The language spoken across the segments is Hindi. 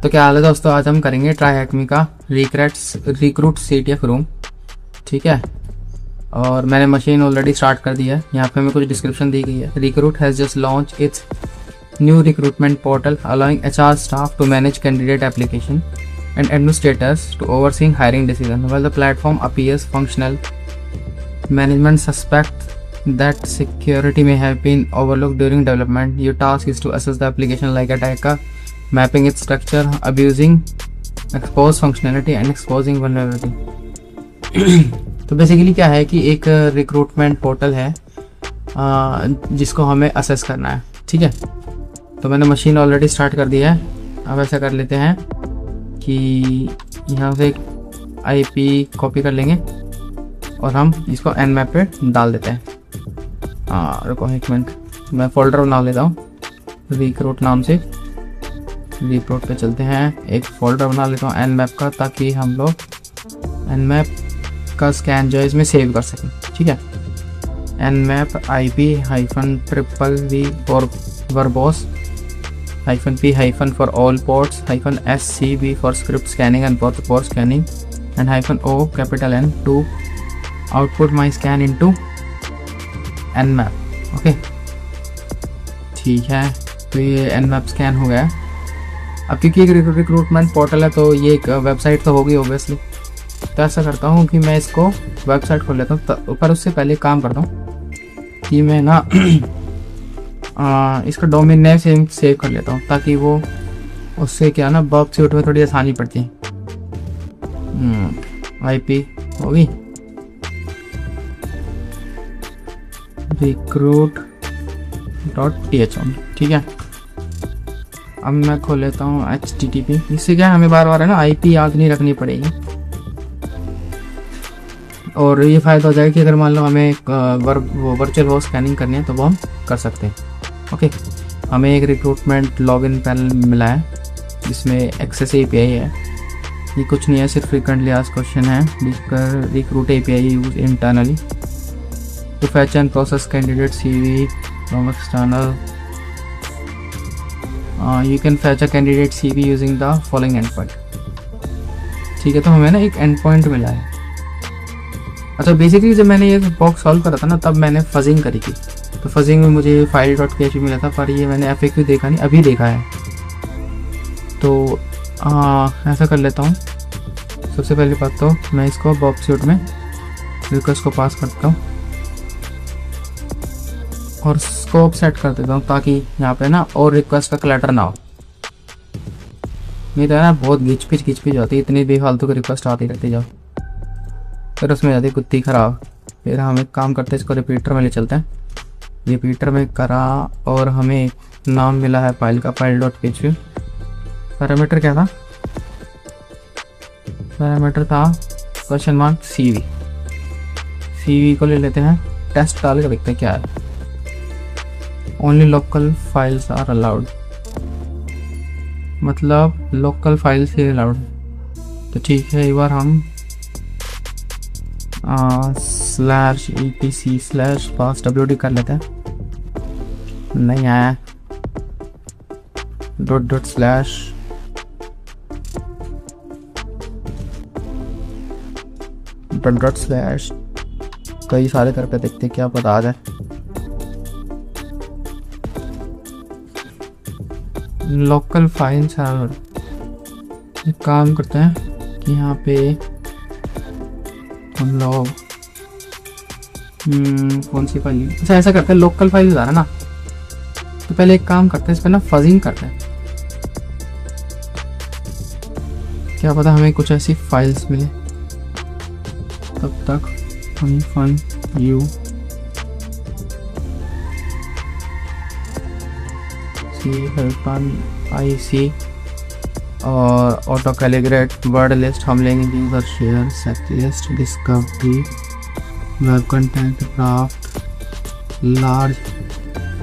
तो क्या हाल है दोस्तों, आज हम करेंगे ट्राईएकमी का रिक्रूट CTF रूम। ठीक है, और मैंने मशीन ऑलरेडी स्टार्ट कर दी है। यहाँ पे हमें कुछ डिस्क्रिप्शन दी गई है। Recruit has just launch its new recruitment portal allowing HR staff to manage candidate application and administrators to overseeing hiring decision. While the platform appears functional, management suspect that security may have been overlooked during development. Your task is to assess the application like attacker, mapping its structure, abusing exposed functionality and exposing vulnerability. तो बेसिकली क्या है कि एक रिक्रूटमेंट पोर्टल है जिसको हमें असेस करना है। ठीक है, तो मैंने मशीन ऑलरेडी स्टार्ट कर दी है। अब ऐसा कर लेते हैं कि यहाँ से एक IP कॉपी कर लेंगे और हम इसको Nmap पे डाल देते हैं। रुको एक मिनट, मैं फोल्डर बना लेता हूँ रिक्रूट नाम से। रिक्रूट पे चलते हैं, एक फोल्डर बना लेता हूँ Nmap का, ताकि हम लोग Nmap का स्कैन जो है इसमें सेव कर सकें। ठीक है, Nmap IP-VV for verbose -P- for all ports -SCB for script scanning and both port scanning and -O capital N to output my scan into Nmap। Okay ठीक है, तो ये Nmap स्कैन हो गया। अब क्योंकि एक रिक्रूटमेंट पोर्टल है तो ये एक वेबसाइट तो होगी ओबियसली। तो ऐसा करता हूँ कि मैं इसको वेबसाइट खोल लेता हूँ, पर उससे पहले काम करता हूँ कि मैं ना इसका डोमेन नेम सेव कर लेता हूँ, ताकि वो उससे क्या ना बग सूट में थोड़ी आसानी पड़ती है। IP होगी recruit.th। ठीक है, अब मैं खोल लेता हूँ HTTP। इससे क्या हमें बार बार है ना IP याद नहीं रखनी पड़ेगी, और ये फ़ायदा हो जाएगा कि अगर मान लो हमें वर्चुअल होस्ट स्कैनिंग करनी है तो वो हम कर सकते हैं। ओके, हमें एक रिक्रूटमेंट लॉगिन पैनल मिला है जिसमें एक्सेस API है। ये कुछ नहीं है, सिर्फ फ्रीक्वेंटली आस्क्ड क्वेश्चन है। Recruit API use internally to fetch and process candidate CV from external. You can fetch a candidate CV using the following endpoint. ठीक है, तो हमें ना एक एंड पॉइंट मिला है। अच्छा, बेसिकली जब मैंने ये बॉक्स सॉल्व करा था ना, तब मैंने फजिंग करी थी। तो फजिंग में मुझे file.php मिला था, पर ये मैंने FAQ देखा नहीं, अभी देखा है। तो ऐसा कर लेता हूँ। सबसे पहली बात तो मैं इसको बॉब सूट में रिक्वेस्ट को पास करता हूँ और स्कोप सेट कर देता हूँ, ताकि यहाँ पे ना और रिक्वेस्ट का क्लटर ना हो। नहीं तो है ना बहुत घिच-पिच होती है, इतनी बेफालतू की रिक्वेस्ट आती रहती जाओ, फिर उसमें जाती कुत्ती ख़राब। फिर हम एक काम करते हैं, इसको रिपीटर में ले चलते हैं। रिपीटर में करा और हमें एक नाम मिला है फाइल का, file.php। पैरामीटर क्या था? पैरामीटर था CV को ले लेते हैं, टेस्ट डाल के देखते हैं क्या है। Only local files are allowed, मतलब लोकल फाइल्स ही अलाउड। तो ठीक है, एक बार हम /etc/passwd कर लेते हैं। नहीं आया, // कई सारे करके देखते क्या पता आ जाए। लोकल फाइल सर्वर, एक काम करते हैं कि यहाँ पे हम लोग कौन सी फाइल, अच्छा ऐसा करते हैं लोकल फाइल बता रहा ना, तो पहले एक काम करते हैं, इस पर ना फजिंग करते हैं। क्या पता हमें कुछ ऐसी फाइल्स मिले। तब तक फन यू IC और ऑटो कैलिब्रेट वर्ड लिस्ट हम लेंगे। User share set list discovery web content craft large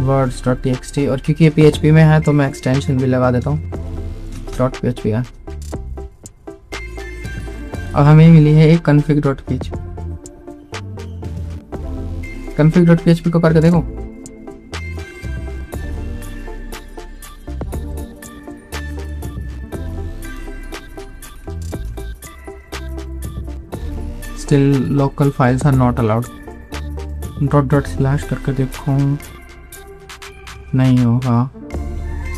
words.txt। और क्योंकि ये PHP में है तो मैं एक्सटेंशन भी लगा देता हूँ .php का। अब हमें मिली है एक config.php। config.php को करके देखो। Still local files are not allowed. ./ करके देखो, नहीं होगा,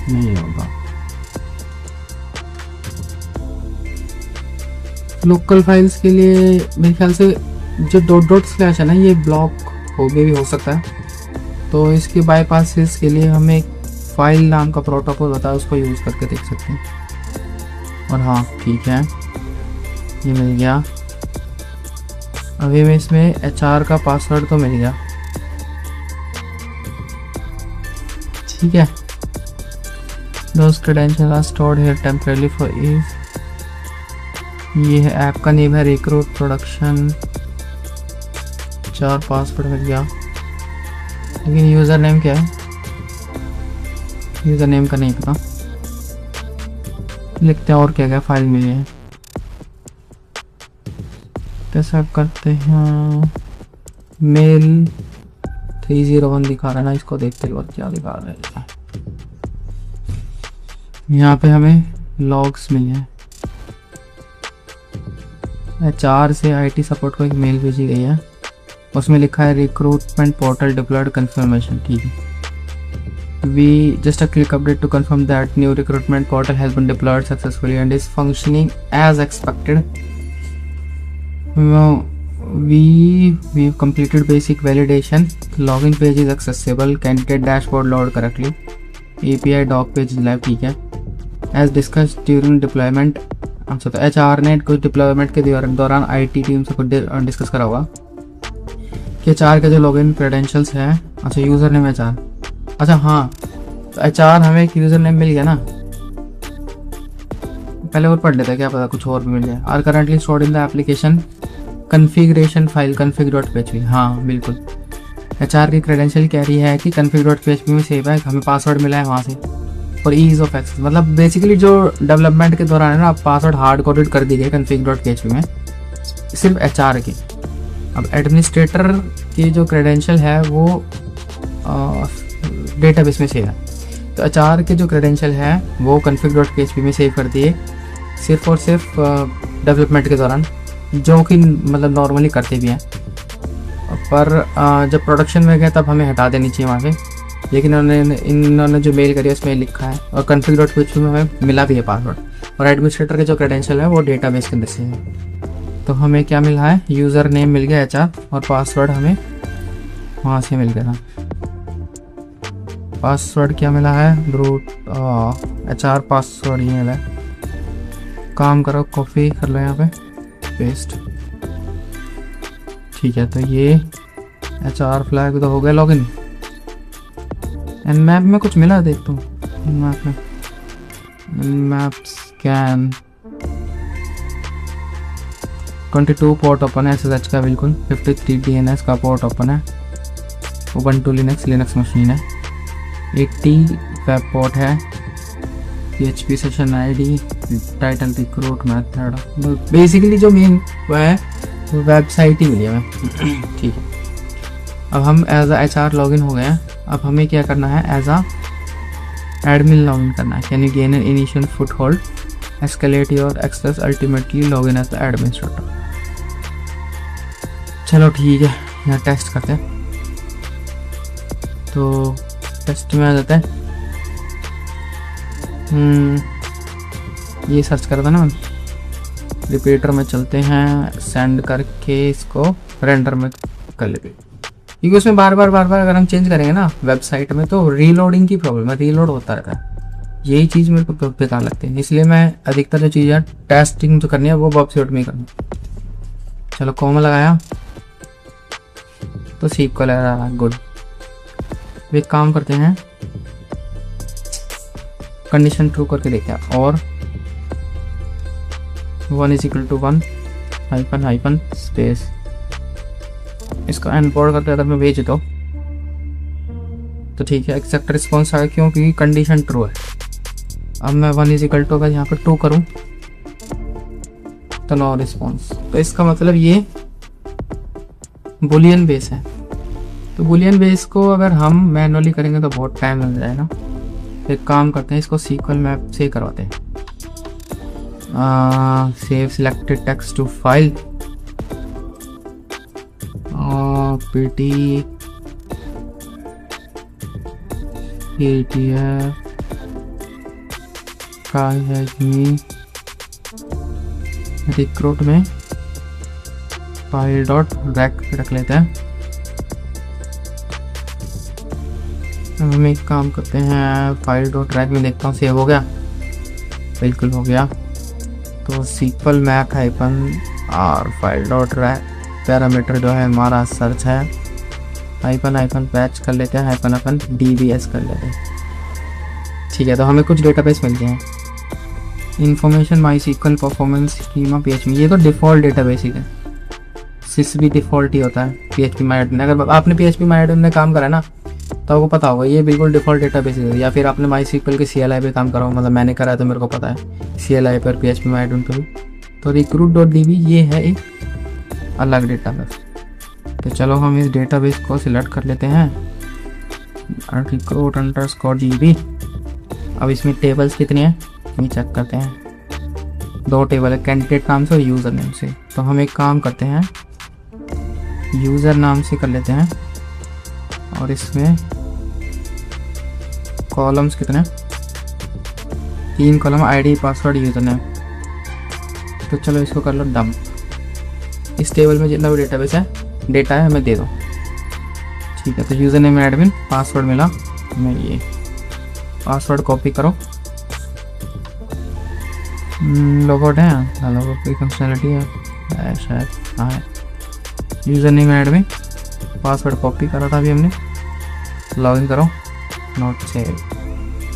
नहीं होगा। लोकल फाइल्स के लिए मेरे ख्याल से जो ./ है ना, ये ब्लॉक भी हो सकता है। तो इसके बाईपासेस के लिए हमें एक फाइल नाम का प्रोटोकॉल होता है, उसको यूज़ करके देख सकते हैं। और हाँ ठीक है, ये मिल गया। अभी मैं इसमें HR का पासवर्ड तो मिल गया, ठीक है। Those credentials are stored here temporarily for ease। ये है ऐप का नेम है रिक्रूट प्रोडक्शन। 4 पासवर्ड मिल गया, लेकिन यूज़र नेम क्या है, यूज़र नेम का नहीं पता। लिखते हैं और क्या क्या फाइल मिली है, कैसा करते हैं। मेल 301 दिखा रहा है ना, इसको देखते हैं और क्या दिखा रहा है। यहाँ पे हमें लॉग्स मिले हैं। HR से IT सपोर्ट को एक मेल भेजी गई है, उसमें लिखा है रिक्रूटमेंट पोर्टल डिप्लॉयड कंफर्मेशन, ठीक है। We just a quick update to confirm that new recruitment portal has been deployed successfully and is functioning as expected. We've completed basic validation. Login page is accessible. Candidate dashboard load correctly. API doc page is live, ठीक है। As discussed during deployment, अच्छा तो HR ने कुछ डिप्लॉयमेंट के दौरान IT टीम से कुछ डिस्कस करा होगा कि HR के जो लॉगिन क्रेडेंशियल्स है, अच्छा यूज़र नेम HR, अच्छा हाँ, तो HR हमें एक यूज़र नेम मिल गया ना, पहले और पढ़ लेते हैं, क्या पता कुछ और भी मिल जाए। Are currently stored in the application configuration file config.php। हाँ बिल्कुल, HR की क्रेडेंशियल कह रही है कि config.php में सेव है, हमें पासवर्ड मिला है वहाँ से। और ईज ऑफ एक्सेस, मतलब बेसिकली जो डेवलपमेंट के दौरान है ना, पासवर्ड हार्ड कोडेड कर दी गई config.php में, सिर्फ HR की। अब एडमिनिस्ट्रेटर की जो क्रेडेंशियल है वो डेटाबेस में सेव है, तो HR के जो क्रेडेंशियल है वो config.php में सेव कर दिए, सिर्फ और सिर्फ डेवलपमेंट के दौरान, जो कि मतलब नॉर्मली करते भी हैं। पर जब प्रोडक्शन में गए तब हमें हटा देनी चाहिए वहाँ से, लेकिन इन्होंने जो मेल करी है उसमें लिखा है, और config.php में हमें मिला भी है पासवर्ड, और एडमिनिस्ट्रेटर के जो क्रेडेंशियल है वो डेटाबेस के अंदर से है। तो हमें क्या मिला है, यूज़र नेम मिल गया HR, और पासवर्ड हमें वहाँ से मिल गया था। पासवर्ड क्या मिला है, ब्रूट HR पासवर्ड ये मिला है। काम करो, कॉपी कर लो यहाँ पे, पेस्ट, ठीक है। तो ये HR फ्लैग तो हो गया लॉगिन। एंड मैप में कुछ मिला, देखता हूँ मैप में, मैप स्कैन 22 पोर्ट ओपन है SSH का, बिल्कुल 53 DNS का पोर्ट ओपन है, Ubuntu लिनक्स मशीन है, 80 वेब पोर्ट है, PHP session ID, title recruit method, basically जो मेन वो है वो वेबसाइट ही मिली हमें, ठीक है। अब हम एज अ HR लॉगिन हो गए हैं। अब हमें क्या करना है, एज अ एडमिन लॉगिन करना है। Can you gain an initial foothold, escalate your access, ultimately login as the administrator. चलो ठीक है, यहाँ टेस्ट करते हैं। तो टेस्ट में आ जाता है, ये सर्च कर देना, रिपीटर में चलते हैं, सेंड करके इसको रेंडर में कर लेते, क्योंकि उसमें बार बार अगर हम चेंज करेंगे ना वेबसाइट में तो रीलोडिंग की प्रॉब्लम है, रीलोड होता रहता है। यही चीज़ मेरे को बेकार लगती है, इसलिए मैं अधिकतर जो चीज़ है टेस्टिंग जो करनी है वो वेबसाइट में ही करनी। चलो कॉमा लगाया तो सीख को लगा रहा, गुड। एक काम करते हैं, कंडीशन ट्रू करके देखते हैं, और 1 = 1 हाइफन स्पेस, इसको एनकोड करके अगर मैं भेज देता हूँ तो ठीक है, एक्सेप्ट रिस्पॉन्स आया, क्योंकि कंडीशन ट्रू है। अब मैं 1 = अगर यहाँ पर 2 करूँ तो नो रिस्पॉन्स, तो इसका मतलब ये बुलियन बेस है। तो बुलियन बेस को अगर हम मैनुअली करेंगे तो बहुत टाइम लग जाएगा। एक काम करते हैं, इसको SQL मैप से करवाते हैं। Save selected text to file, PT ETF recruit में फाइल डॉट रैक रख लेते हैं। हम एक काम करते हैं, फाइल डॉट रैक में देखता हूँ सेव हो गया। बिल्कुल हो गया। तो sqlmap hyphen r file dot req parameter जो है हमारा सर्च है, हाइपन हाइपन पैच कर लेते हैं, हाइपन हाइपन DBS कर लेते हैं। ठीक है, तो हमें कुछ डेटाबेस मिलते हैं। इन्फॉर्मेशन माई सीक्वल परफॉर्मेंस स्कीमा PHP, ये तो डिफ़ॉल्ट डेटाबेस ही है। सिस भी डिफ़ॉल्ट ही होता है PHP MyAdmin। अगर आपने PHP MyAdmin में काम करा ना तो आपको पता होगा ये बिल्कुल डिफ़ॉल्ट डेटाबेस है। या फिर आपने माई सीक्वल के CLI पे काम करा हो, मतलब मैंने करा है तो मेरे को पता है CLI पर PHP MyAdmin पर भी। तो recruit.db ये है एक अलग डेटाबेस। तो चलो हम इस डेटाबेस को सिलेक्ट कर लेते हैं, recruit_db। अब इसमें टेबल्स कितने हैं ये चेक करते हैं। 2 टेबल है, कैंडिडेट नाम से और यूज़र नेम से। तो हम एक काम करते हैं, यूज़र नाम से कर लेते हैं और इसमें कॉलम्स कितने, 3 column, ID password user name. तो चलो इसको कर लो डंप। इस टेबल में जितना भी डेटाबेस है डेटा है हमें दे दो। ठीक है, तो यूज़र नेम एडमिन, पासवर्ड मिला हमें, ये पासवर्ड कॉपी करो। लॉगआउट है, लॉगआउट की फंक्शनलिटी है शायद, हाँ। User name admin, password copy करा था अभी हमने, लॉगिन करो, नॉट सेव।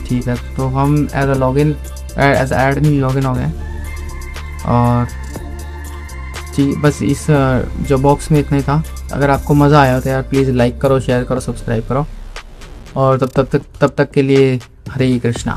ठीक है, तो हम एज एडमिन लॉगिन हो गए। और जी बस इस जो बॉक्स में इतना ही था। अगर आपको मज़ा आया तो यार प्लीज़ लाइक करो, शेयर करो, सब्सक्राइब करो। और तब तक के लिए हरे कृष्णा।